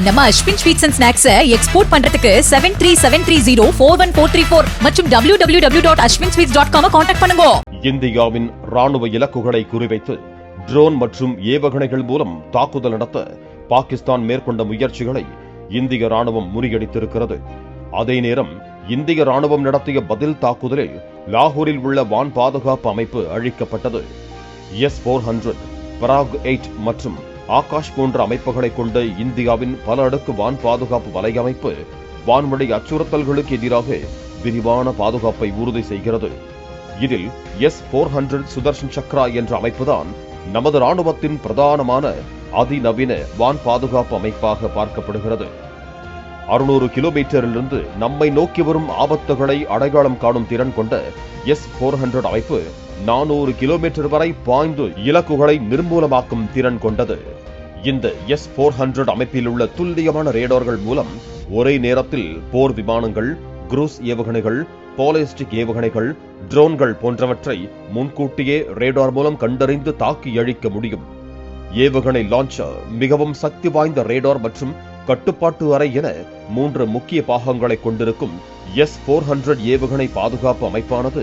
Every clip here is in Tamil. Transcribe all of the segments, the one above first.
நம்ம Ashwin sweets and snacks export பண்றதுக்கு 7373041434 மற்றும் www.ashwinsweets.com கான்டாக்ட் பண்ணுங்க. இந்தியாவின் ராணுவ இலக்குகளை குறிவைத்து ட்ரோன் மற்றும் ஏவுகணைகள் மூலம் தாக்குதல் நடத்த பாகிஸ்தான் மேற்கொண்ட முயற்சிகளை இந்திய ராணுவம் முறியடித்திருக்கிறது. அதே நேரம் இந்திய ராணுவம் நடத்திய பதில் தாக்குதலில் லாகூரில் உள்ள வான் பாதுகாப்பு அமைப்பு அழிக்கப்பட்டது. S-400, பராக் 8 மற்றும் ஆகாஷ் போன்ற அமைப்புகளை கொண்ட இந்தியாவின் பல அடுக்கு வான் பாதுகாப்பு வலையமைப்பு வான்வழி அச்சுறுத்தல்களுக்கு எதிராக விரிவான பாதுகாப்பை உறுதி செய்கிறது. இதில் S-400 சுதர்ஷன் சக்ரா என்ற அமைப்புதான் நமது ராணுவத்தின் பிரதானமான அதிநவீன வான் பாதுகாப்பு அமைப்பாக பார்க்கப்படுகிறது. 600 கிலோமீட்டரிலிருந்து நம்மை நோக்கி வரும் ஆபத்துகளை அடையாளம் காணும் திறன் கொண்ட S-400 அமைப்பு 400 கிலோமீட்டர் வரை பாய்ந்து இலக்குகளை நிர்மூலமாக்கும் திறன் கொண்டது. இந்த S-400 அமைப்பில் உள்ள துல்லியமான ரேடார்கள் மூலம் ஒரே நேரத்தில் போர் விமானங்கள், குரூஸ் ஏவுகணைகள், பாலிஸ்டிக் ஏவுகணைகள், ட்ரோன்கள் போன்றவற்றை முன்கூட்டியே ரேடார் மூலம் கண்டறிந்து தாக்கி அழிக்க முடியும். ஏவுகணை லான்ச்சர், மிகவும் சக்தி வாய்ந்த ரேடார் மற்றும் கட்டுப்பாட்டு அறை என 3 முக்கிய பாகங்களை கொண்டிருக்கும் S-400 ஏவுகணை பாதுகாப்பு அமைப்பானது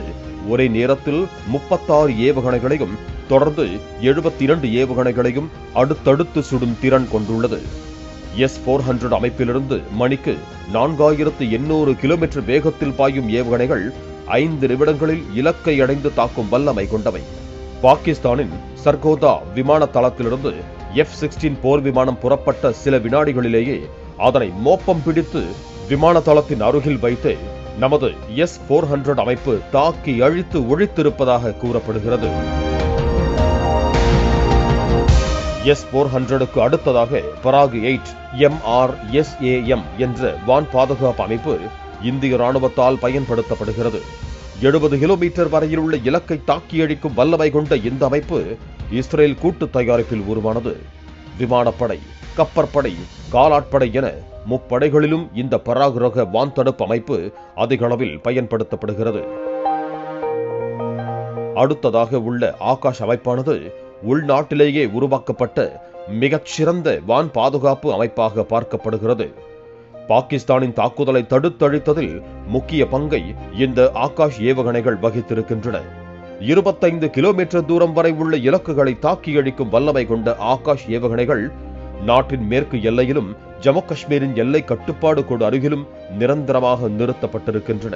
ஒரே நேரத்தில் 36 ஏவுகணைகளையும் தொடர்ந்து 72 ஏவுகணைகளையும் அடுத்தடுத்து சுடும் திறன் கொண்டுள்ளது. S-400 அமைப்பிலிருந்து மணிக்கு 4800 கிலோமீட்டர் வேகத்தில் பாயும் ஏவுகணைகள் 5 நிமிடங்களில் இலக்கை அடைந்து தாக்கும் வல்லமை கொண்டவை. பாகிஸ்தானின் சர்கோதா விமான தளத்திலிருந்து F-16 போர் விமானம் புறப்பட்ட சில வினாடிகளிலேயே அதனை மோப்பம் பிடித்து விமான தளத்தின் அருகில் வைத்து நமது S-400 அமைப்பு தாக்கி அழித்து ஒழித்திருப்பதாக கூறப்படுகிறது. S-400க்கு அடுத்ததாக பராக் 8 MRSAM என்ற வான் பாதுகாப்பு அமைப்பு இந்திய ராணுவத்தால் பயன்படுத்தப்படுகிறது. 70 கிலோமீட்டர் வரையில் உள்ள இலக்கை தாக்கி அழிக்கும் வல்லமை கொண்ட இந்த அமைப்பு இஸ்ரேல் கூட்டு தயாரிப்பில் உருவானது. விமானப்படை, கப்பற்படை, காலாட்படை என முப்படைகளிலும் இந்த பராக் ரக வான் தடுப்பு அமைப்பு அதிக அளவில் பயன்படுத்தப்படுகிறது. அடுத்ததாக உள்ள ஆகாஷ் அமைப்பானது உள்நாட்டிலேயே உருவாக்கப்பட்ட மிகச்சிறந்த வான் பாதுகாப்பு அமைப்பாக பார்க்கப்படுகிறது. பாகிஸ்தானின் தாக்குதலை தடுத்தழித்ததில் முக்கிய பங்கை இந்த ஆகாஷ் ஏவுகணைகள் வகித்திருக்கின்றன. 25 கிலோமீட்டர் தூரம் வரை உள்ள இலக்குகளை தாக்கி அழிக்கும் வல்லமை கொண்ட ஆகாஷ் ஏவுகணைகள் நாட்டின் மேற்கு எல்லையிலும் ஜம்மு காஷ்மீரின் எல்லை கட்டுப்பாடு கோடு அருகிலும் நிரந்தரமாக நிறுத்தப்பட்டிருக்கின்றன.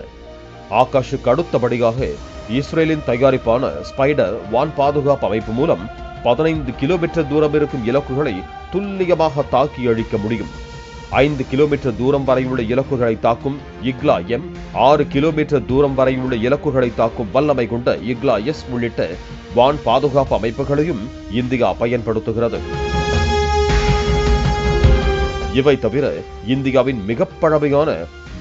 ஆகாஷுக்கு அடுத்தபடியாக இஸ்ரேலின் தயாரிப்பான ஸ்பைடர் வான் பாதுகாப்பு அமைப்பு மூலம் 15 கிலோமீட்டர் தூரம் இருக்கும் இலக்குகளை துல்லியமாக தாக்கி அழிக்க முடியும். 5 கிலோமீட்டர் தூரம் வரையுள்ள இலக்குகளை தாக்கும் இக்லா M, 6 கிலோமீட்டர் தூரம் வரையுள்ள இலக்குகளை தாக்கும் வல்லமை கொண்ட இக்லா S உள்ளிட்ட வான் பாதுகாப்பு அமைப்புகளையும் இந்தியா பயன்படுத்துகிறது. இவை தவிர இந்தியாவின் மிக பழமையான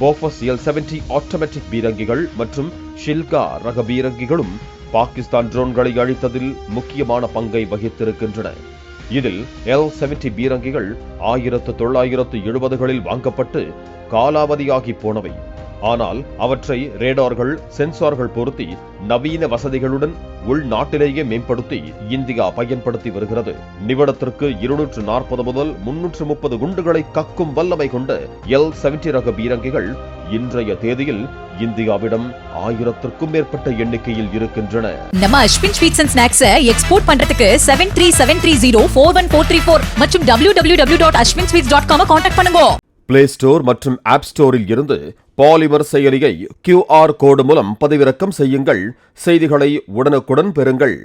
போஃபர்ஸ் L-70 ஆட்டோமேட்டிக் பீரங்கிகள் மற்றும் ஷில்கா ரக பீரங்கிகளும் பாகிஸ்தான் ட்ரோன்களை அழித்ததில் முக்கியமான பங்கை வகித்திருக்கின்றன. இதில் L-70 பீரங்கிகள் 1970களில் வாங்கப்பட்டு காலாவதியாகி போனவை. ஆனால் அவற்றை ரேடார்கள், சென்சார்கள் பொருத்தி நவீன வசதிகளுடன் உள்நாட்டிலேயே மேம்படுத்தி இந்தியா பயன்படுத்தி வருகிறது. நிமிடத்திற்கு 240 முதல் 330 குண்டுகளை கக்கும் வல்லமை கொண்ட L-70 ரக பீரங்கிகள் இன்றைய தேதியில் இந்தியாவிடம் 1000க்கும் மேற்பட்ட எண்ணிக்கையில் இருக்கின்றன. நம்ம Ashwin sweets and snacks export பண்றதுக்கு 7373041434 மற்றும் www.ashwinsweets.com கான்டாக்ட் பண்ணுங்க. பிளே ஸ்டோர் மற்றும் ஆப் ஸ்டோரில் இருந்து பாலிமர் செயலியை QR கோடு மூலம் பதிவிறக்கம் செய்யுங்கள். செய்திகளை உடனுக்குடன் பெறுங்கள்.